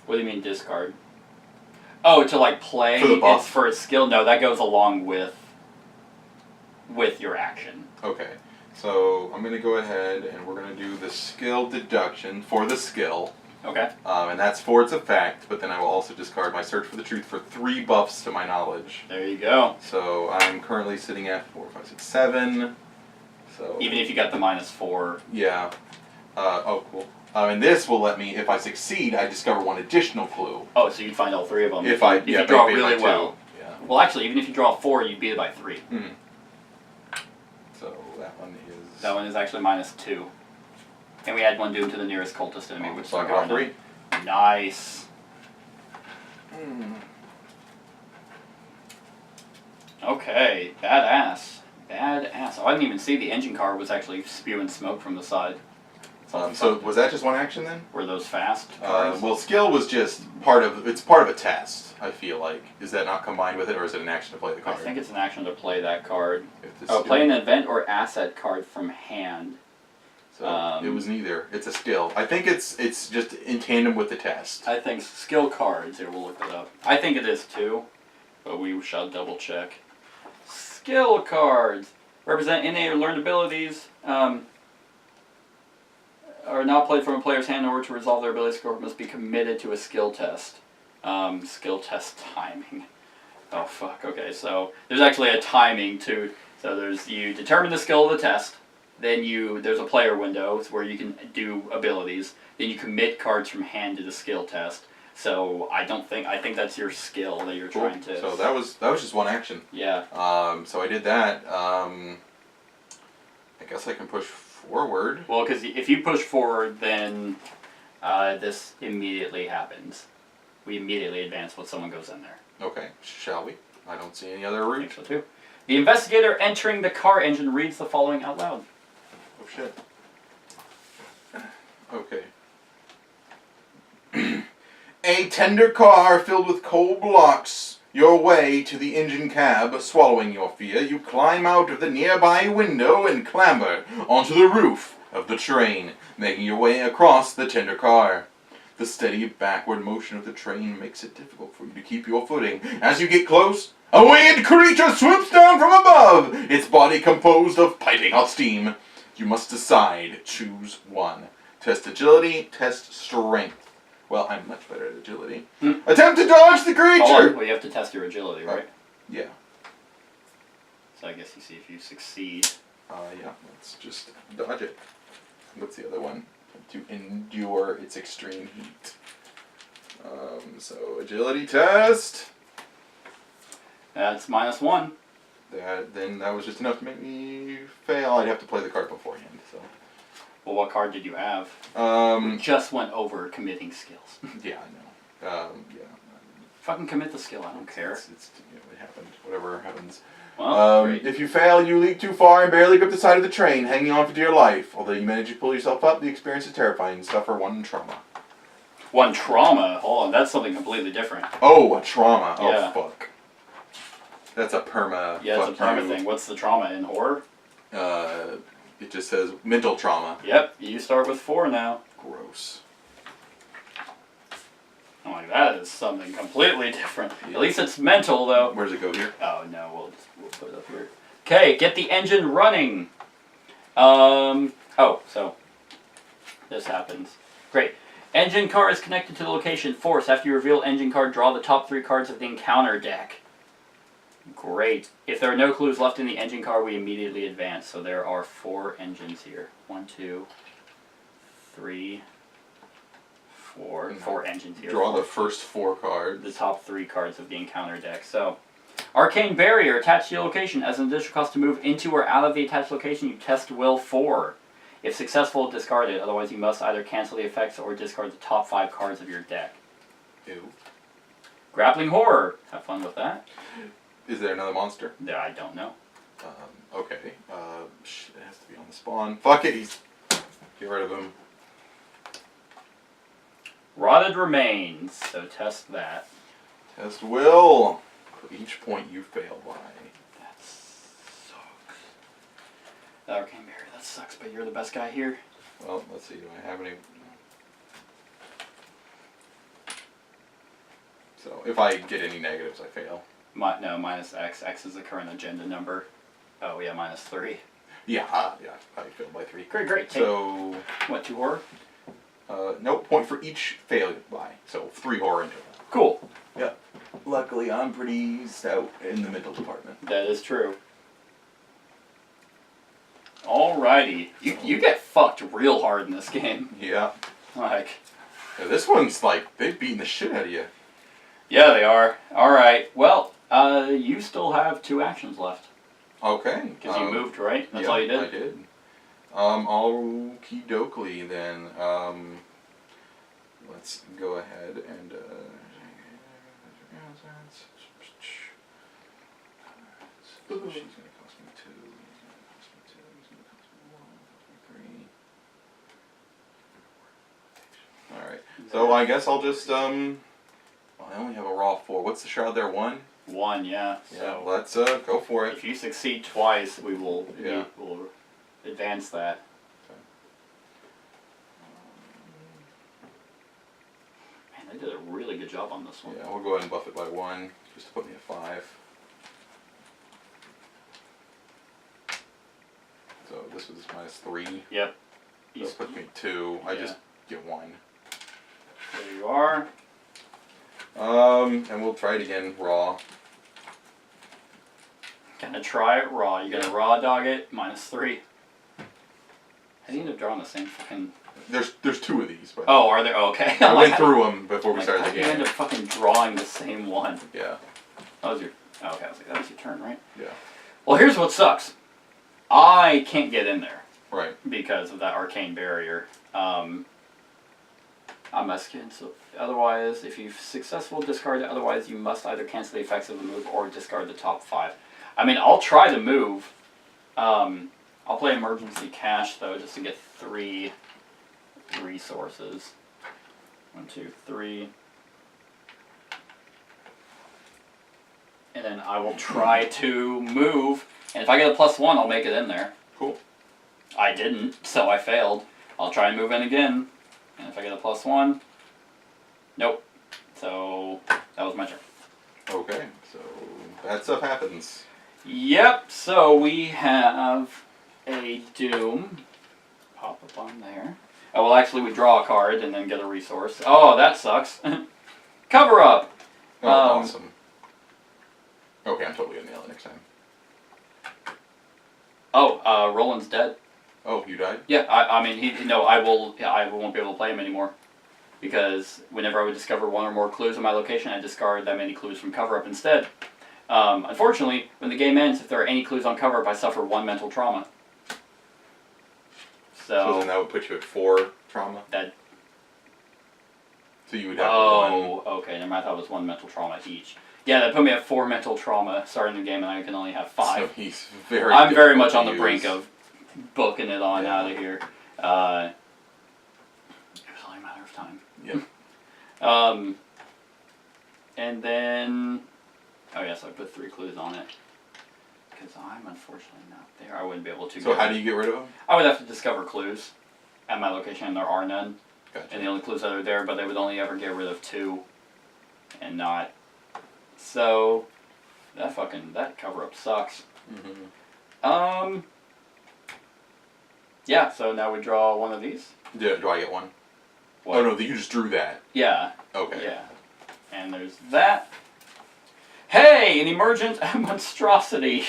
What do you mean discard? Oh, to like play for the buff? It's for a skill? No, that goes along with your action. Okay. So I'm going to go ahead and we're going to do the skill deduction for the skill. Okay. And that's for its effect, but then I will also discard my Search for the Truth for 3 buffs to my knowledge. There you go. So I'm currently sitting at 4, 5, 6, 7. So even if you got the -4. Yeah. Oh, cool. And this will let me, if I succeed, I discover 1 additional clue. Oh, so you'd find all 3 of them. If you draw really well. Yeah. Well, actually, even if you draw 4, you'd beat it by 3. Mm. So that one is... That one is actually -2. And we add 1 doom to the nearest cultist enemy, which so I got 3. Nice. Okay, badass. Badass. Oh, I didn't even see the engine car was actually spewing smoke from the side. So was that just 1 action then? Were those fast cars? Well, skill was just part of a test, I feel like. Is that not combined with it, or is it an action to play the card? I think it's an action to play that card. Oh, play an event or asset card from hand. So it was neither. It's a skill. I think it's just in tandem with the test. I think skill cards. Here, we'll look that up. I think it is too, but we shall double check. Skill cards represent innate or learned abilities. Are not played from a player's hand in order to resolve their ability score must be committed to a skill test. Skill test timing. Oh fuck, okay, so there's actually a timing to, so there's, you determine the skill of the test, then there's a player window where you can do abilities, then you commit cards from hand to the skill test. So I think that's your skill that you're trying to... So that was just 1 action. Yeah. So I did that. I guess I can push forward. Well, because if you push forward, then this immediately happens. We immediately advance when someone goes in there. Okay, shall we? I don't see any other route. I think so too. The investigator entering the car engine reads the following out loud. Oh shit. Okay. A tender car filled with coal blocks your way to the engine cab. Swallowing your fear, you climb out of the nearby window and clamber onto the roof of the train, making your way across the tender car. The steady backward motion of the train makes it difficult for you to keep your footing. As you get close, a winged creature swoops down from above, its body composed of piping hot steam. You must decide. Choose 1. Test agility, test strength. Well, I'm much better at agility. Attempt to dodge the creature! Well, you have to test your agility, right? Yeah. So I guess you see if you succeed. Yeah, let's just dodge it. What's the other one? To endure its extreme heat. So, agility test. That's -1. Then that was just enough to make me fail. I'd have to play the card beforehand, so... Well, what card did you have? We just went over committing skills. Yeah, I know. Yeah. Fucking commit the skill. I don't care. It happened. Whatever happens. Well, if you fail, you leap too far and barely grip the side of the train, hanging on for dear life. Although you manage to pull yourself up, the experience is terrifying. You suffer 1 trauma. 1 trauma? Hold on, that's something completely different. Oh, a trauma. Yeah. Oh, fuck. That's a perma. Yeah, it's a perma thing. What's the trauma in horror? It just says mental trauma. Yep, you start with 4 now. Gross. I'm like, that is something completely different. Yeah. At least it's mental, though. Where does it go here? Oh, no, we'll put it up here. Okay, get the engine running. So this happens. Great. Engine car is connected to the location force. After you reveal engine card, draw the top 3 cards of the encounter deck. Great. If there are no clues left in the engine car, we immediately advance. So there are 4 engines here. 1, 2, 3, 4. 4 engines here. Draw the first 4 cards. The top 3 cards of the encounter deck. So, Arcane Barrier attached to your location. As an additional cost to move into or out of the attached location, you test Will 4. If successful, discard it. Otherwise, you must either cancel the effects or discard the top 5 cards of your deck. Ew. Grappling Horror. Have fun with that. Is there another monster? Yeah, I don't know. Okay. It has to be on the spawn. Fuck it. Get rid of him. Rotted Remains. So test that. Test Will. For each point you fail by. That sucks. Arcane Barrier. That sucks, but you're the best guy here. Well, let's see. Do I have any... So, if I get any negatives, I fail. No, minus X. X is the current agenda number. Oh, yeah, minus 3. Yeah, I failed by 3. Great. So... What, 2 horror? No, point for each failure by. So, 3 horror into it. Cool. Yeah. Luckily, I'm pretty stout in the mental department. That is true. Alrighty. You get fucked real hard in this game. Yeah. Like... Yeah, this one's like, they've beaten the shit out of you. Yeah, they are. Alright. Well, you still have 2 actions left. Okay. Because you moved, right? That's all you did? I did. Okie dokley then. Let's go ahead and she's gonna cost me 2. He's gonna cost me 2. He's gonna cost me 1. Cost me 3. Alright. So I guess I'll just I only have a raw 4. What's the shroud there? 1? 1, yeah. So let's go for it. If you succeed twice, we will advance that. Okay. Man, they did a really good job on this one. Yeah, we'll go ahead and buff it by 1, just to put me at 5. So this was minus 3. Yep. So it puts me at 2. I just get 1. There you are. And we'll try it again raw. Gonna try it raw. You're gonna raw dog it, minus 3. How do you end up drawing the same fucking... There's 2 of these. But oh, are there? Oh, okay. I went through them before we started the game. You end up fucking drawing the same one. Yeah. That was your... Oh, okay, I was like, that was your turn, right? Yeah. Well, here's what sucks. I can't get in there. Right. Because of that arcane barrier. I'm Mexican, so otherwise, if you've successfully discarded it, otherwise you must either cancel the effects of the move or discard the top 5. I mean, I'll try to move. I'll play emergency cash, though, just to get 3 resources. 1, 2, 3. And then I will try to move, and if I get a +1, I'll make it in there. Cool. I didn't, so I failed. I'll try and move in again. And if I get a +1, nope. So that was my turn. Okay, so that stuff happens. Yep, so we have a Doom. Pop up on there. Oh, well, actually, we draw a card and then get a resource. Oh, that sucks. Cover up! Oh, awesome. Okay, I'm totally gonna nail it next time. Oh, Roland's dead. Oh, you died? Yeah, I mean, I won't be able to play him anymore. Because whenever I would discover 1 or more clues in my location, I discard that many clues from cover-up instead. Unfortunately, when the game ends, if there are any clues on cover-up, I suffer 1 mental trauma. So then that would put you at 4 trauma? That. So you would have 1. Okay. Never mind. I thought it was 1 mental trauma each. Yeah, that put me at 4 mental trauma starting the game, and I can only have 5. So he's very. I'm very much on the brink of booking it on out of here. It was only a matter of time. Yep. And then, oh yes, I put 3 clues on it because I'm unfortunately not there. I wouldn't be able to. So how do you get rid of them? I would have to discover clues at my location, and there are none. Gotcha. And the only clues that are there, but they would only ever get rid of 2, and not. So, that cover up sucks. Mm-hmm. Yeah. So now we draw one of these. Do I get 1? What? Oh no, you just drew that. Yeah. Okay. Yeah. And there's that. Hey, an emergent monstrosity.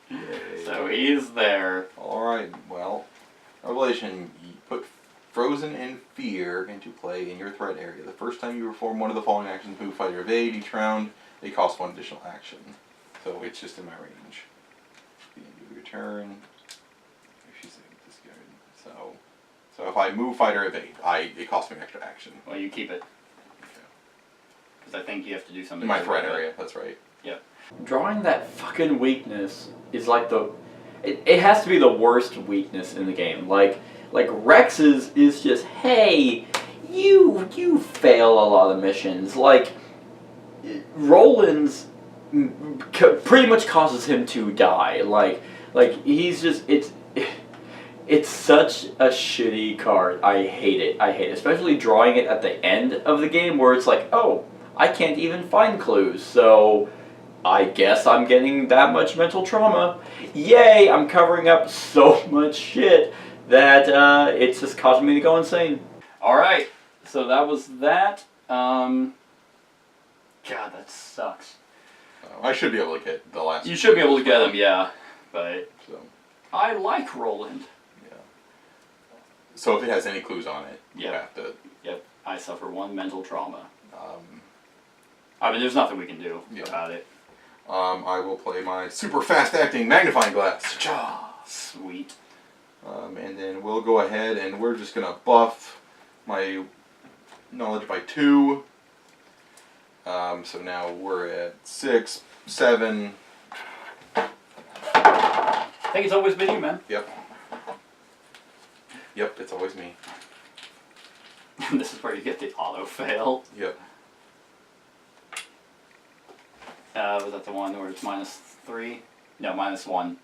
Yay. So he's there. Alright, well, Revelation, you put Frozen in Fear into play in your threat area. The first time you perform one of the following actions, move, fight, or evade, each round, they cost 1 additional action. So it's just in my range. The end of your turn. If she's discarded. So if I move, fight, or evade, it costs me an extra action. Well, you keep it. Because I think you have to do something. In my threat area, that's right. Yep. Drawing that fucking weakness is like it has to be the worst weakness in the game. Like Rex's is just, hey, you fail a lot of missions. Like, Roland's pretty much causes him to die. Like he's just, it's such a shitty card. I hate it. Especially drawing it at the end of the game where it's like, oh, I can't even find clues, so I guess I'm getting that much mental trauma. Yay, I'm covering up so much shit that it's just causing me to go insane. Alright, so that was that. God, that sucks. I should be able to get the last. You should be able to get them, yeah. But so. I like Roland. Yeah. So if it has any clues on it, you have to. Yep, I suffer 1 mental trauma. I mean, there's nothing we can do about it. I will play my super fast acting magnifying glass. Sweet. And then we'll go ahead and we're just gonna buff my knowledge by 2. So now we're at 6, 7. I think it's always been you, man. Yep. Yep, it's always me. This is where you get the auto fail. Yep. Was that the one where it's -3? No, -1.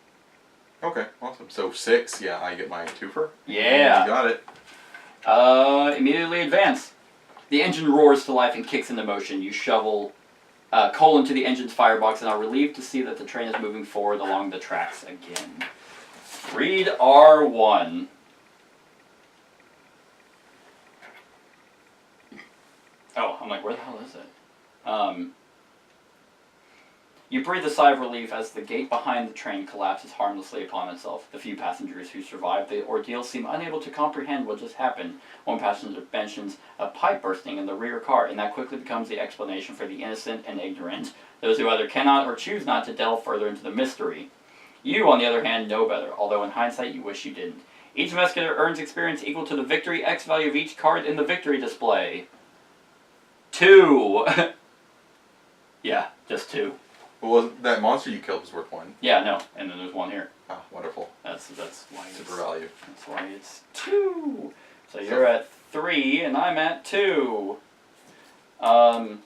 Okay, awesome. So 6, yeah, I get my 2-fer. Yeah. You got it. Immediately advance. The engine roars to life and kicks into motion. You shovel coal into the engine's firebox and are relieved to see that the train is moving forward along the tracks again. Read R1. Oh, I'm like, where the hell is it? You breathe a sigh of relief as the gate behind the train collapses harmlessly upon itself. The few passengers who survived the ordeal seem unable to comprehend what just happened. One passenger mentions a pipe bursting in the rear car, and that quickly becomes the explanation for the innocent and ignorant, those who either cannot or choose not to delve further into the mystery. You, on the other hand, know better, although in hindsight you wish you didn't. Each investigator earns experience equal to the victory X value of each card in the victory display. 2! Yeah, just 2. Well, that monster you killed was worth 1. Yeah, no, and then there's 1 here. Oh, wonderful. That's why it's super value. That's why it's 2. So you're at 3 and I'm at 2. 2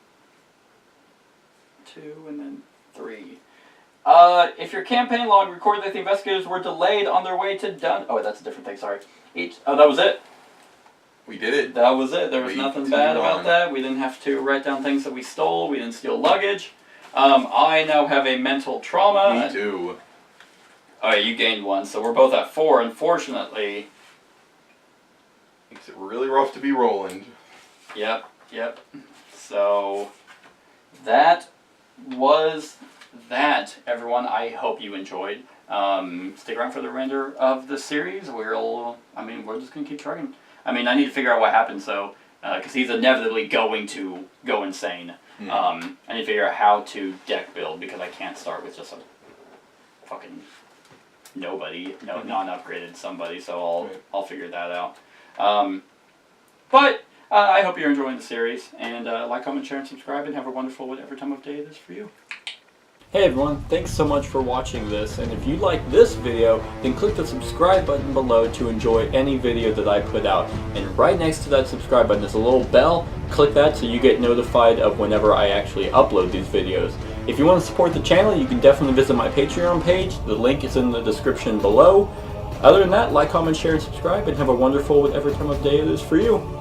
and then 3. If your campaign log recorded that the investigators were delayed on their way to Oh, that's a different thing. Sorry. Oh, that was it. We did it. That was it. There was nothing bad about that. We didn't have to write down things that we stole. We didn't steal luggage. I now have a mental trauma. Me too. Oh, yeah, you gained 1, so we're both at 4, unfortunately. Makes it really rough to be Roland. Yep. So, that was that, everyone. I hope you enjoyed. Stick around for the remainder of the series. We're just going to keep trying. I need to figure out what happened, so, because he's inevitably going to go insane. I need to figure out how to deck build, because I can't start with just a fucking nobody, non-upgraded somebody, so I'll figure that out. But I hope you're enjoying the series, and like, comment, share, and subscribe, and have a wonderful whatever time of day it is for you. Hey everyone, thanks so much for watching this, and if you like this video, then click the subscribe button below to enjoy any video that I put out. And right next to that subscribe button is a little bell. Click that so you get notified of whenever I actually upload these videos. If you want to support the channel, you can definitely visit my Patreon page. The link is in the description below. Other than that, like, comment, share, and subscribe, and have a wonderful whatever time of day it is for you.